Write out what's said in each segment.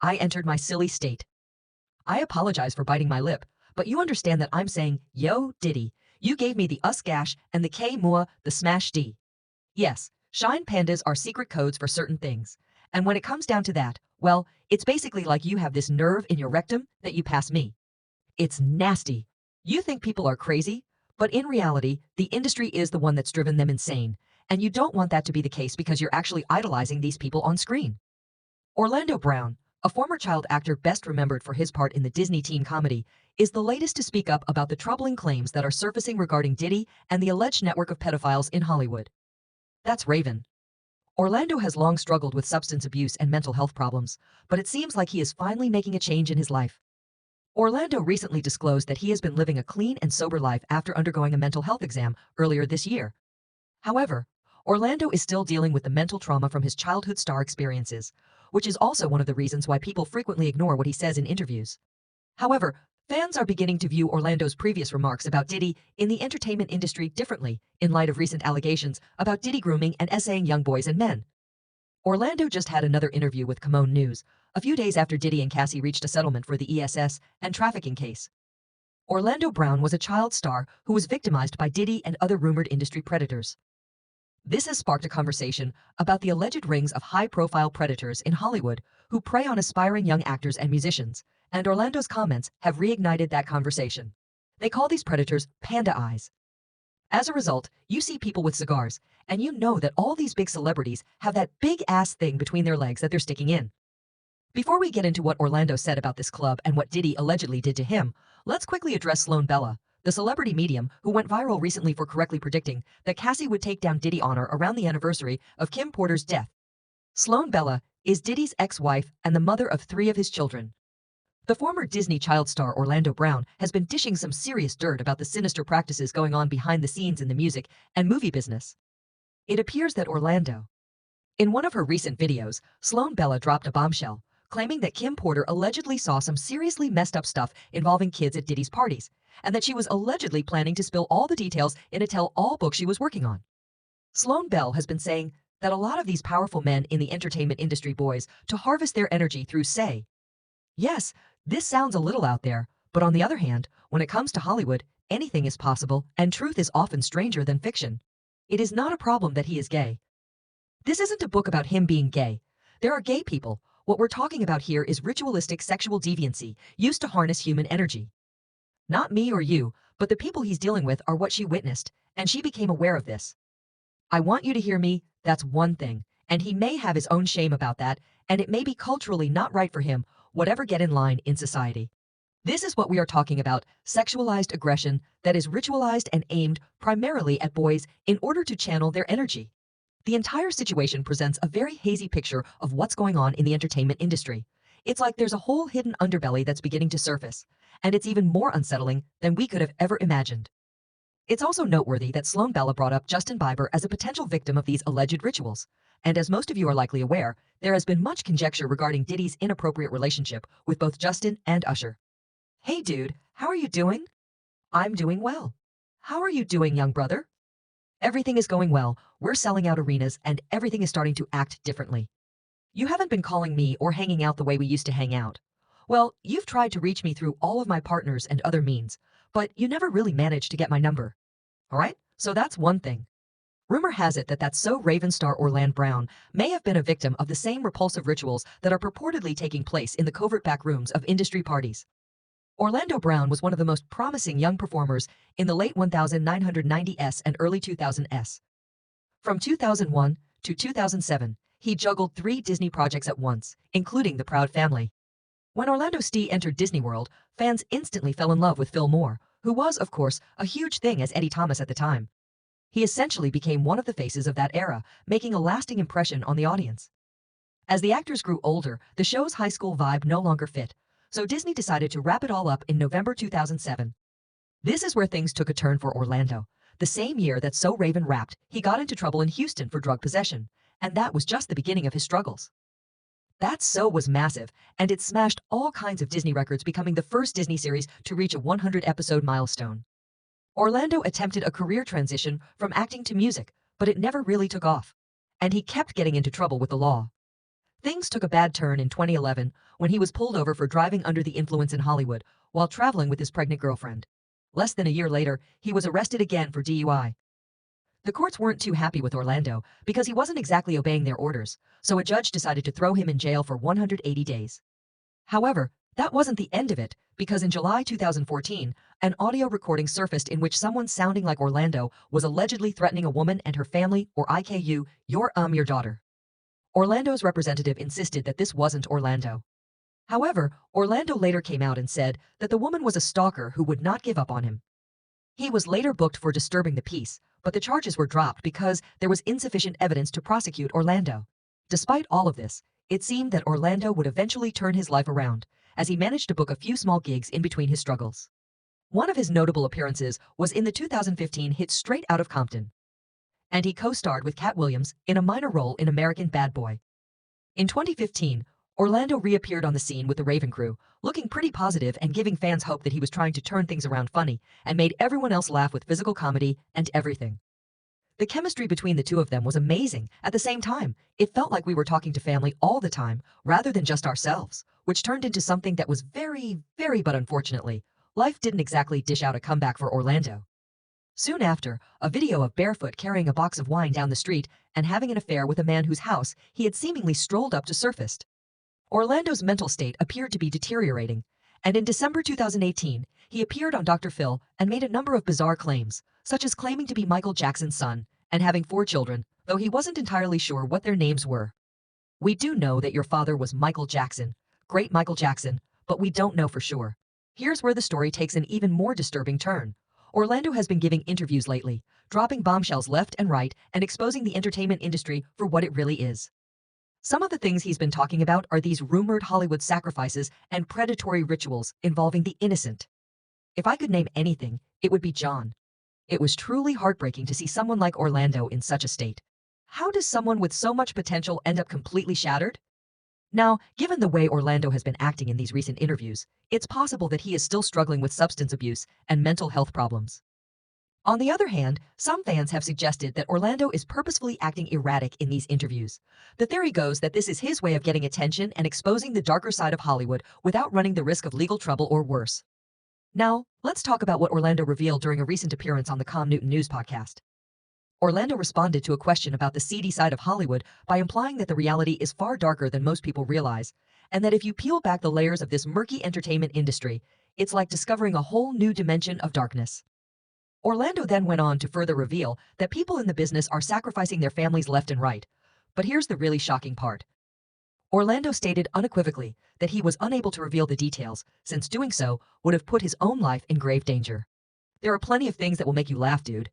I entered my silly state. I apologize for biting my lip, but you understand that I'm saying, yo, Diddy, you gave me the us gash and the K mua, the smash D. Yes, shine pandas are secret codes for certain things. And when it comes down to that, well, it's basically like you have this nerve in your rectum that you pass me. It's nasty. You think people are crazy, but in reality, the industry is the one that's driven them insane. And you don't want that to be the case because you're actually idolizing these people on screen. Orlando Brown, a former child actor best remembered for his part in the Disney teen comedy, is the latest to speak up about the troubling claims that are surfacing regarding Diddy and the alleged network of pedophiles in Hollywood. That's Raven. Orlando has long struggled with substance abuse and mental health problems, but it seems like he is finally making a change in his life. Orlando recently disclosed that he has been living a clean and sober life after undergoing a mental health exam earlier this year. However, Orlando is still dealing with the mental trauma from his childhood star experiences, which is also one of the reasons why people frequently ignore what he says in interviews. However, fans are beginning to view Orlando's previous remarks about Diddy in the entertainment industry differently in light of recent allegations about Diddy grooming and essaying young boys and men. Orlando just had another interview with Common News, a few days after Diddy and Cassie reached a settlement for the ESS and trafficking case. Orlando Brown was a child star who was victimized by Diddy and other rumored industry predators. This has sparked a conversation about the alleged rings of high-profile predators in Hollywood who prey on aspiring young actors and musicians, and Orlando's comments have reignited that conversation. They call these predators panda eyes. As a result, you see people with cigars, and you know that all these big celebrities have that big-ass thing between their legs that they're sticking in. Before we get into what Orlando said about this club and what Diddy allegedly did to him, let's quickly address Sloan Bella, the celebrity medium who went viral recently for correctly predicting that Cassie would take down Diddy on her around the anniversary of Kim Porter's death. Sloan Bella is Diddy's ex-wife and the mother of 3 of his children. The former Disney child star Orlando Brown has been dishing some serious dirt about the sinister practices going on behind the scenes in the music and movie business. It appears that in one of her recent videos, Sloan Bella dropped a bombshell, claiming that Kim Porter allegedly saw some seriously messed up stuff involving kids at Diddy's parties, and that she was allegedly planning to spill all the details in a tell-all book she was working on. Sloan Bell has been saying that a lot of these powerful men in the entertainment industry boys to harvest their energy through say. Yes, this sounds a little out there, but on the other hand, when it comes to Hollywood, anything is possible and truth is often stranger than fiction. It is not a problem that he is gay. This isn't a book about him being gay. There are gay people. What we're talking about here is ritualistic sexual deviancy used to harness human energy. Not me or you, but the people he's dealing with are what she witnessed, and she became aware of this. I want you to hear me, that's one thing, and he may have his own shame about that, and it may be culturally not right for him, whatever get in line in society. This is what we are talking about, sexualized aggression that is ritualized and aimed primarily at boys in order to channel their energy. The entire situation presents a very hazy picture of what's going on in the entertainment industry. It's like there's a whole hidden underbelly that's beginning to surface, and it's even more unsettling than we could have ever imagined. It's also noteworthy that Sloan Bella brought up Justin Bieber as a potential victim of these alleged rituals, and as most of you are likely aware, there has been much conjecture regarding Diddy's inappropriate relationship with both Justin and Usher. Hey dude, how are you doing? I'm doing well. How are you doing, young brother? Everything is going well, we're selling out arenas, and everything is starting to act differently. You haven't been calling me or hanging out the way we used to hang out. Well, you've tried to reach me through all of my partners and other means, but you never really managed to get my number. Alright, so that's one thing. Rumor has it that so Raven star Orlando Brown may have been a victim of the same repulsive rituals that are purportedly taking place in the covert back rooms of industry parties. Orlando Brown was one of the most promising young performers in the late 1990s and early 2000s. From 2001 to 2007, he juggled 3 Disney projects at once, including The Proud Family. When Orlando Stee entered Disney World, fans instantly fell in love with Phil Moore, who was, of course, a huge thing as Eddie Thomas at the time. He essentially became one of the faces of that era, making a lasting impression on the audience. As the actors grew older, the show's high school vibe no longer fit, so Disney decided to wrap it all up in November 2007. This is where things took a turn for Orlando. The same year that So Raven wrapped, he got into trouble in Houston for drug possession, and that was just the beginning of his struggles. That So was massive, and it smashed all kinds of Disney records, becoming the first Disney series to reach a 100-episode milestone. Orlando attempted a career transition from acting to music, but it never really took off, and he kept getting into trouble with the law. Things took a bad turn in 2011 when he was pulled over for driving under the influence in Hollywood while traveling with his pregnant girlfriend. Less than a year later, he was arrested again for DUI. The courts weren't too happy with Orlando because he wasn't exactly obeying their orders, so a judge decided to throw him in jail for 180 days. However, that wasn't the end of it, because in July 2014, an audio recording surfaced in which someone sounding like Orlando was allegedly threatening a woman and her family, or IKU, your daughter. Orlando's representative insisted that this wasn't Orlando. However, Orlando later came out and said that the woman was a stalker who would not give up on him. He was later booked for disturbing the peace, but the charges were dropped because there was insufficient evidence to prosecute Orlando. Despite all of this, it seemed that Orlando would eventually turn his life around, as he managed to book a few small gigs in between his struggles. One of his notable appearances was in the 2015 hit Straight Outta Compton, and he co-starred with Cat Williams in a minor role in American Bad Boy. In 2015, Orlando reappeared on the scene with the Raven Crew, looking pretty positive and giving fans hope that he was trying to turn things around funny and made everyone else laugh with physical comedy and everything. The chemistry between the two of them was amazing. At the same time, it felt like we were talking to family all the time rather than just ourselves, which turned into something that was very, but unfortunately, life didn't exactly dish out a comeback for Orlando. Soon after, a video of Barefoot carrying a box of wine down the street and having an affair with a man whose house he had seemingly strolled up to surfaced. Orlando's mental state appeared to be deteriorating, and in December 2018, he appeared on Dr. Phil and made a number of bizarre claims, such as claiming to be Michael Jackson's son and having 4 children, though he wasn't entirely sure what their names were. We do know that your father was Michael Jackson, great Michael Jackson, but we don't know for sure. Here's where the story takes an even more disturbing turn. Orlando has been giving interviews lately, dropping bombshells left and right and exposing the entertainment industry for what it really is. Some of the things he's been talking about are these rumored Hollywood sacrifices and predatory rituals involving the innocent. If I could name anything, it would be John. It was truly heartbreaking to see someone like Orlando in such a state. How does someone with so much potential end up completely shattered? Now, given the way Orlando has been acting in these recent interviews, it's possible that he is still struggling with substance abuse and mental health problems. On the other hand, some fans have suggested that Orlando is purposefully acting erratic in these interviews. The theory goes that this is his way of getting attention and exposing the darker side of Hollywood without running the risk of legal trouble or worse. Now, let's talk about what Orlando revealed during a recent appearance on the Com Newton News podcast. Orlando responded to a question about the seedy side of Hollywood by implying that the reality is far darker than most people realize, and that if you peel back the layers of this murky entertainment industry, it's like discovering a whole new dimension of darkness. Orlando then went on to further reveal that people in the business are sacrificing their families left and right. But here's the really shocking part. Orlando stated unequivocally that he was unable to reveal the details, since doing so would have put his own life in grave danger. There are plenty of things that will make you laugh, dude.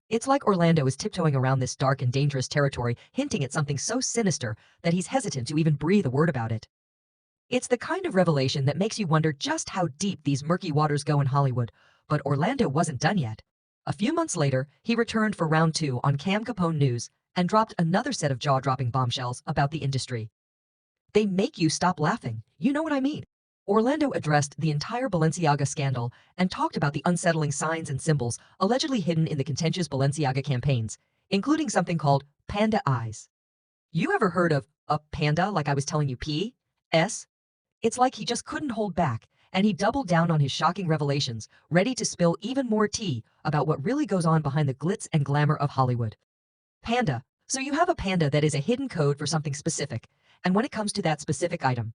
It's like Orlando is tiptoeing around this dark and dangerous territory, hinting at something so sinister that he's hesitant to even breathe a word about it. It's the kind of revelation that makes you wonder just how deep these murky waters go in Hollywood, but Orlando wasn't done yet. A few months later, he returned for round 2 on Cam Capone News and dropped another set of jaw-dropping bombshells about the industry. They make you stop laughing, you know what I mean. Orlando addressed the entire Balenciaga scandal and talked about the unsettling signs and symbols allegedly hidden in the contentious Balenciaga campaigns, including something called panda eyes. You ever heard of a panda like I was telling you P.S.? It's like he just couldn't hold back, and he doubled down on his shocking revelations, ready to spill even more tea about what really goes on behind the glitz and glamour of Hollywood. Panda. So you have a panda that is a hidden code for something specific, and when it comes to that specific item,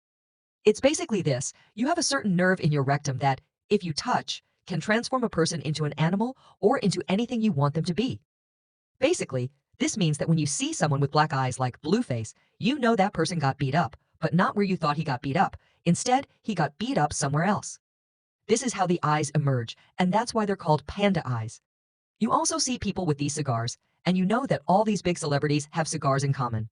it's basically this: you have a certain nerve in your rectum that, if you touch, can transform a person into an animal or into anything you want them to be. Basically, this means that when you see someone with black eyes like Blueface, you know that person got beat up, but not where you thought he got beat up. Instead, he got beat up somewhere else. This is how the eyes emerge, and that's why they're called panda eyes. You also see people with these cigars, and you know that all these big celebrities have cigars in common.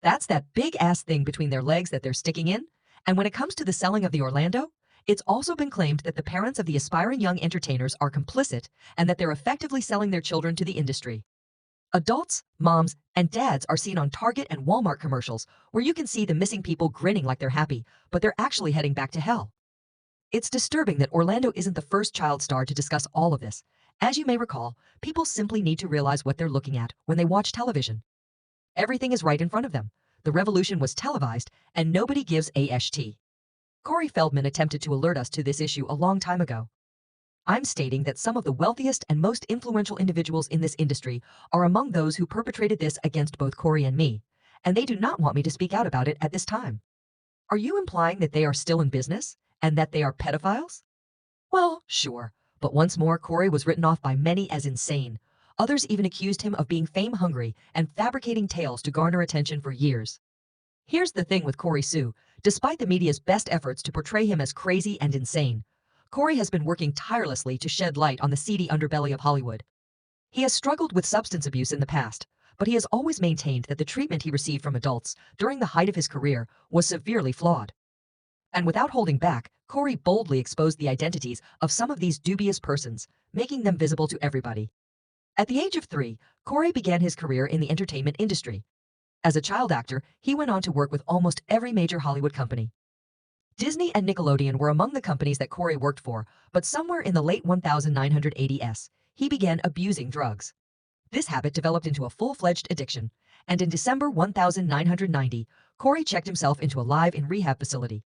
That's that big-ass thing between their legs that they're sticking in. And when it comes to the selling of the Orlando, it's also been claimed that the parents of the aspiring young entertainers are complicit and that they're effectively selling their children to the industry. Adults, moms, and dads are seen on Target and Walmart commercials where you can see the missing people grinning like they're happy, but they're actually heading back to hell. It's disturbing that Orlando isn't the first child star to discuss all of this. As you may recall, people simply need to realize what they're looking at when they watch television. Everything is right in front of them. the revolution was televised, and nobody gives a sh. Corey Feldman attempted to alert us to this issue a long time ago. I'm stating that some of the wealthiest and most influential individuals in this industry are among those who perpetrated this against both Corey and me, and they do not want me to speak out about it at this time. Are you implying that they are still in business, and that they are pedophiles? Well, sure, but once more Corey was written off by many as insane. Others even accused him of being fame-hungry and fabricating tales to garner attention for years. Here's the thing with Corey Sue, despite the media's best efforts to portray him as crazy and insane, Corey has been working tirelessly to shed light on the seedy underbelly of Hollywood. He has struggled with substance abuse in the past, but he has always maintained that the treatment he received from adults during the height of his career was severely flawed. And without holding back, Corey boldly exposed the identities of some of these dubious persons, making them visible to everybody. At the age of 3, Corey began his career in the entertainment industry. As a child actor, he went on to work with almost every major Hollywood company. Disney and Nickelodeon were among the companies that Corey worked for, but somewhere in the late 1980s, he began abusing drugs. This habit developed into a full-fledged addiction, and in December 1990, Corey checked himself into a live-in rehab facility.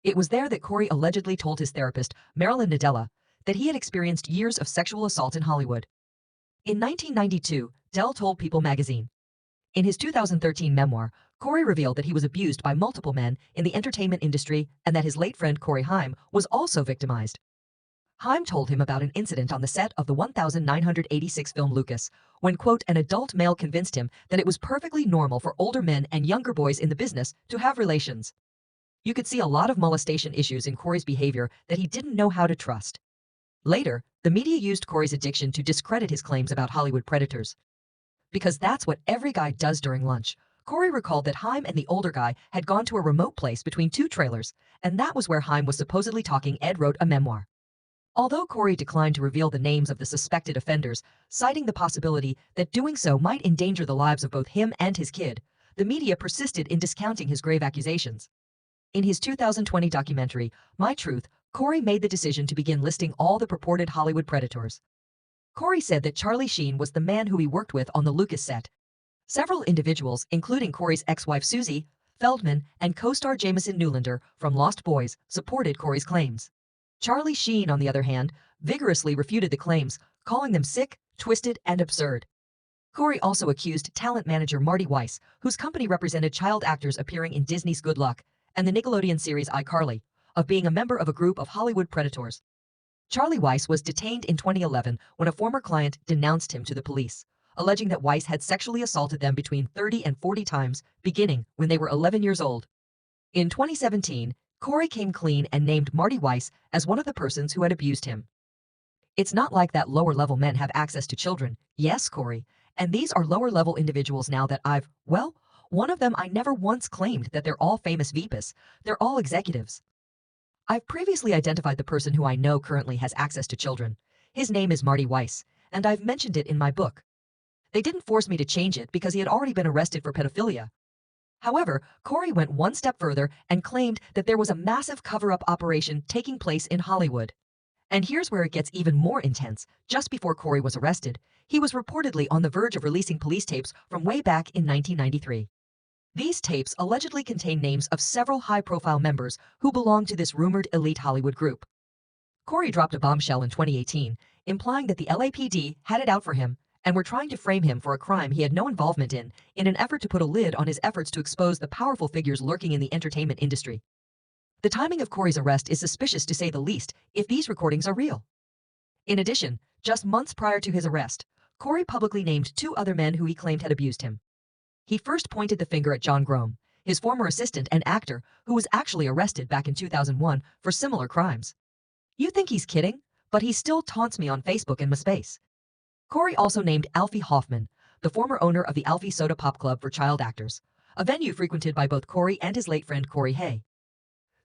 It was there that Corey allegedly told his therapist, Marilyn Nadella, that he had experienced years of sexual assault in Hollywood. In 1992, Dell told People magazine. In his 2013 memoir, Corey revealed that he was abused by multiple men in the entertainment industry and that his late friend Corey Haim was also victimized. Haim told him about an incident on the set of the 1986 film Lucas, when, quote, an adult male convinced him that it was perfectly normal for older men and younger boys in the business to have relations. You could see a lot of molestation issues in Corey's behavior that he didn't know how to trust. Later, the media used Corey's addiction to discredit his claims about Hollywood predators. Because that's what every guy does during lunch, Corey recalled that Haim and the older guy had gone to a remote place between 2 trailers, and that was where Haim was supposedly talking. Ed wrote a memoir. Although Corey declined to reveal the names of the suspected offenders, citing the possibility that doing so might endanger the lives of both him and his kid, the media persisted in discounting his grave accusations. In his 2020 documentary, My Truth, Corey made the decision to begin listing all the purported Hollywood predators. Corey said that Charlie Sheen was the man who he worked with on the Lucas set. Several individuals, including Corey's ex-wife Susie Feldman and co-star Jameson Newlander from Lost Boys, supported Corey's claims. Charlie Sheen, on the other hand, vigorously refuted the claims, calling them sick, twisted, and absurd. Corey also accused talent manager Marty Weiss, whose company represented child actors appearing in Disney's Good Luck and the Nickelodeon series iCarly, of being a member of a group of Hollywood predators. Charlie Weiss was detained in 2011 when a former client denounced him to the police, alleging that Weiss had sexually assaulted them between 30 and 40 times, beginning when they were 11 years old. In 2017, Corey came clean and named Marty Weiss as one of the persons who had abused him. It's not like that lower-level men have access to children. Yes, Corey, and these are lower-level individuals now that one of them I never once claimed that they're all famous VPs. They're all executives. I've previously identified the person who I know currently has access to children. His name is Marty Weiss, and I've mentioned it in my book. They didn't force me to change it because he had already been arrested for pedophilia. However, Corey went one step further and claimed that there was a massive cover-up operation taking place in Hollywood. And here's where it gets even more intense. Just before Corey was arrested, he was reportedly on the verge of releasing police tapes from way back in 1993. These tapes allegedly contain names of several high-profile members who belong to this rumored elite Hollywood group. Corey dropped a bombshell in 2018, implying that the LAPD had it out for him and were trying to frame him for a crime he had no involvement in an effort to put a lid on his efforts to expose the powerful figures lurking in the entertainment industry. The timing of Corey's arrest is suspicious to say the least if these recordings are real. In addition, just months prior to his arrest, Corey publicly named 2 other men who he claimed had abused him. He first pointed the finger at John Grome, his former assistant and actor, who was actually arrested back in 2001 for similar crimes. You think he's kidding, but he still taunts me on Facebook and MySpace. Corey also named Alfie Hoffman, the former owner of the Alfie Soda Pop Club for child actors, a venue frequented by both Corey and his late friend Corey Hay.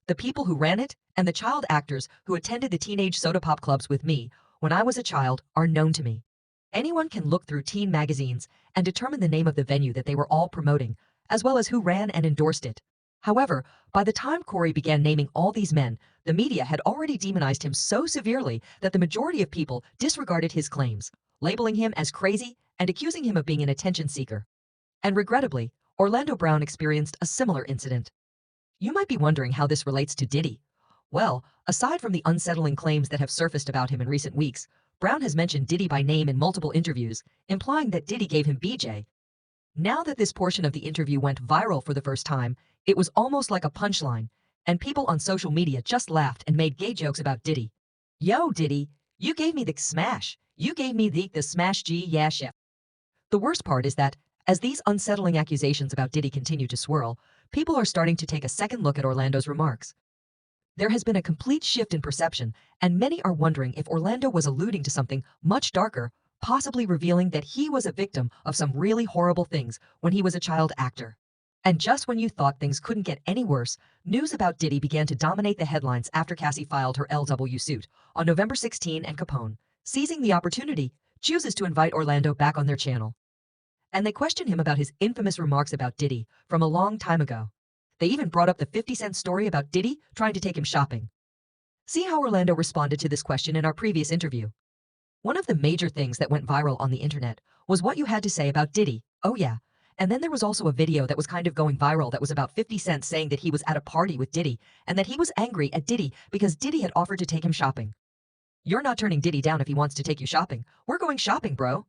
The people who ran it and the child actors who attended the teenage soda pop clubs with me when I was a child are known to me. Anyone can look through teen magazines and determine the name of the venue that they were all promoting, as well as who ran and endorsed it. However, by the time Corey began naming all these men, the media had already demonized him so severely that the majority of people disregarded his claims, labeling him as crazy and accusing him of being an attention seeker. And regrettably, Orlando Brown experienced a similar incident. You might be wondering how this relates to Diddy. Well, aside from the unsettling claims that have surfaced about him in recent weeks, Brown has mentioned Diddy by name in multiple interviews, implying that Diddy gave him BJ. Now that this portion of the interview went viral for the first time, it was almost like a punchline, and people on social media just laughed and made gay jokes about Diddy. Yo, Diddy, you gave me the smash. You gave me the smash G, yeah, chef. The worst part is that, as these unsettling accusations about Diddy continue to swirl, people are starting to take a second look at Orlando's remarks. There has been a complete shift in perception, and many are wondering if Orlando was alluding to something much darker, possibly revealing that he was a victim of some really horrible things when he was a child actor. And just when you thought things couldn't get any worse, news about Diddy began to dominate the headlines after Cassie filed her LW suit on November 16, and Capone, seizing the opportunity, chooses to invite Orlando back on their channel. And they question him about his infamous remarks about Diddy from a long time ago. They even brought up the 50 Cent story about Diddy trying to take him shopping. See how Orlando responded to this question in our previous interview. One of the major things that went viral on the internet was what you had to say about Diddy. Oh yeah. And then there was also a video that was kind of going viral that was about 50 Cent saying that he was at a party with Diddy and that he was angry at Diddy because Diddy had offered to take him shopping. You're not turning Diddy down if he wants to take you shopping. We're going shopping, bro.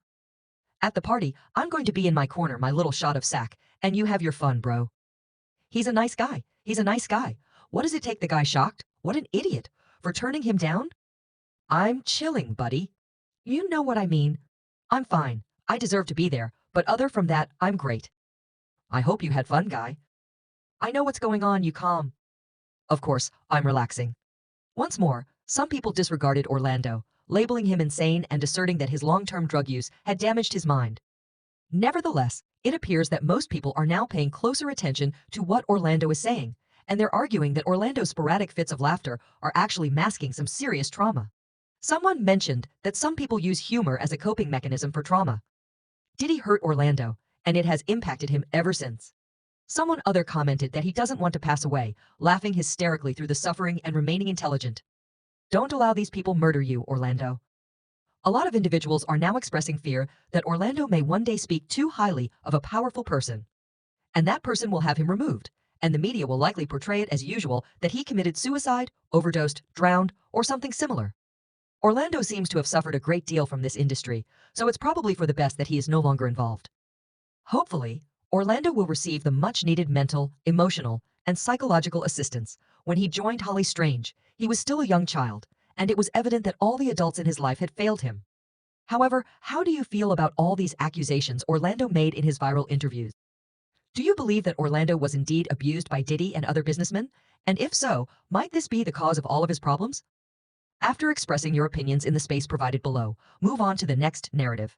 At the party, I'm going to be in my corner, my little shot of sack, and you have your fun, bro. He's a nice guy. He's a nice guy. What does it take? The guy shocked? What an idiot. For turning him down? I'm chilling, buddy. You know what I mean. I'm fine. I deserve to be there, but other from that, I'm great. I hope you had fun, guy. I know what's going on, you calm. Of course, I'm relaxing. Once more, some people disregarded Orlando, labeling him insane and asserting that his long-term drug use had damaged his mind. Nevertheless, it appears that most people are now paying closer attention to what Orlando is saying, and they're arguing that Orlando's sporadic fits of laughter are actually masking some serious trauma. Someone mentioned that some people use humor as a coping mechanism for trauma. Diddy hurt Orlando, and it has impacted him ever since. Someone other commented that he doesn't want to pass away, laughing hysterically through the suffering and remaining intelligent. Don't allow these people murder you, Orlando. A lot of individuals are now expressing fear that Orlando may one day speak too highly of a powerful person. And that person will have him removed, and the media will likely portray it as usual that he committed suicide, overdosed, drowned, or something similar. Orlando seems to have suffered a great deal from this industry, so it's probably for the best that he is no longer involved. Hopefully, Orlando will receive the much-needed mental, emotional, and psychological assistance. When he joined Holly Strange, he was still a young child, and it was evident that all the adults in his life had failed him. However, how do you feel about all these accusations Orlando made in his viral interviews? Do you believe that Orlando was indeed abused by Diddy and other businessmen? And if so, might this be the cause of all of his problems? After expressing your opinions in the space provided below, move on to the next narrative.